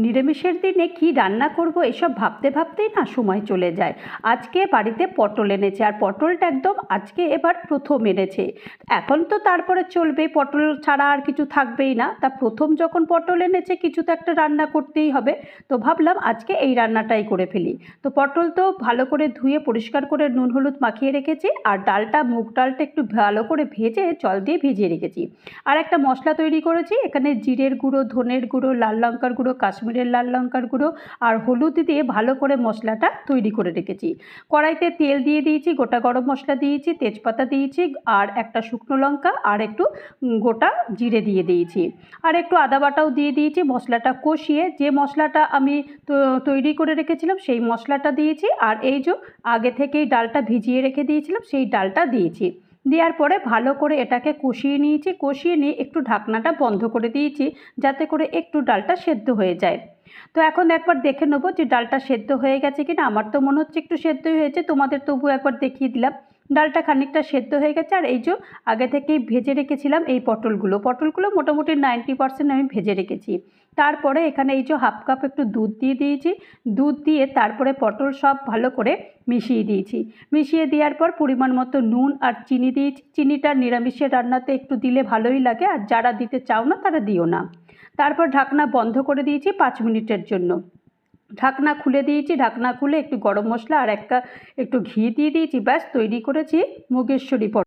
নিরামিষের দিনে কি রান্না করব এসব ভাবতে ভাবতেই না সময় চলে যায়। আজকে বাড়িতে পটল এনেছে, আর পটলটা একদম আজকে এবার প্রথম এনেছে। এখন তো তারপরে চলবে, পটল ছাড়া আর কিছু থাকবেই না। তা প্রথম যখন পটল এনেছে কিছু তো একটা রান্না করতেই হবে। তো ভাবলাম আজকে এই রান্নাটাই করে ফেলি। তো পটল তো ভালো করে ধুয়ে পরিষ্কার করে নুন হলুদ মাখিয়ে রেখেছি, আর ডালটা মুগ ডালটা একটু ভালো করে ভেজে জল দিয়ে ভিজিয়ে রেখেছি। আর একটা মশলা তৈরি করেছি, এখানে জিরের গুঁড়ো, ধনের গুঁড়ো, লাল লঙ্কার গুঁড়ো, কাশ্মীরের লাল লঙ্কার গুঁড়ো আর হলুদ দিয়ে ভালো করে মশলাটা তৈরি করে রেখেছি। কড়াইতে তেল দিয়ে দিয়েছি, গোটা গরম মশলা দিয়েছি, তেজপাতা দিয়েছি, আর একটা শুকনো লঙ্কা আর একটু গোটা জিরে দিয়ে দিয়েছি, আর একটু আদা বাটাও দিয়ে দিয়েছি। মশলাটা কষিয়ে যে মশলাটা আমি তৈরি করে রেখেছিলাম সেই মশলাটা দিয়েছি, আর এই যে আগে থেকেই ডালটা ভিজিয়ে রেখে দিয়েছিলাম সেই ডালটা দিয়েছি। দেওয়ার পরে ভালো করে এটাকে কষিয়ে নিয়েছি, কষিয়ে নিয়ে একটু ঢাকনাটা বন্ধ করে দিয়েছি যাতে করে একটু ডালটা সেদ্ধ হয়ে যায়। তো এখন একবার দেখে নেবো যে ডালটা সেদ্ধ হয়ে গেছে কিনা। আমার তো মনে হচ্ছে একটু সেদ্ধই হয়েছে, তোমাদের তবু একবার দেখিয়ে দিলাম। ডালটা খানিকটা সেদ্ধ হয়ে গেছে, আর এই যে আগে থেকেই ভেজে রেখেছিলাম এই পটলগুলো মোটামুটি 90% আমি ভেজে রেখেছি। তারপরে এখানে এই যে হাফ কাপ একটু দুধ দিয়ে দিয়েছি, দুধ দিয়ে তারপরে পটল সব ভালো করে মিশিয়ে দিয়েছি। মিশিয়ে দেওয়ার পর পরিমাণ মতো নুন আর চিনি দিয়েছি। চিনিটা নিরামিষের রান্নাতে একটু দিলে ভালোই লাগে, আর যারা দিতে চাও না তারা দিও না। তারপর ঢাকনা বন্ধ করে দিয়েছি 5 মিনিটের জন্য। ঢাকনা খুলে দিয়েছি, ঢাকনা খুলে একটু গরম মশলা আর একটু ঘি দিয়ে দিয়েছি। ব্যাস তৈরি করেছি মুগেশ্বরী পটল।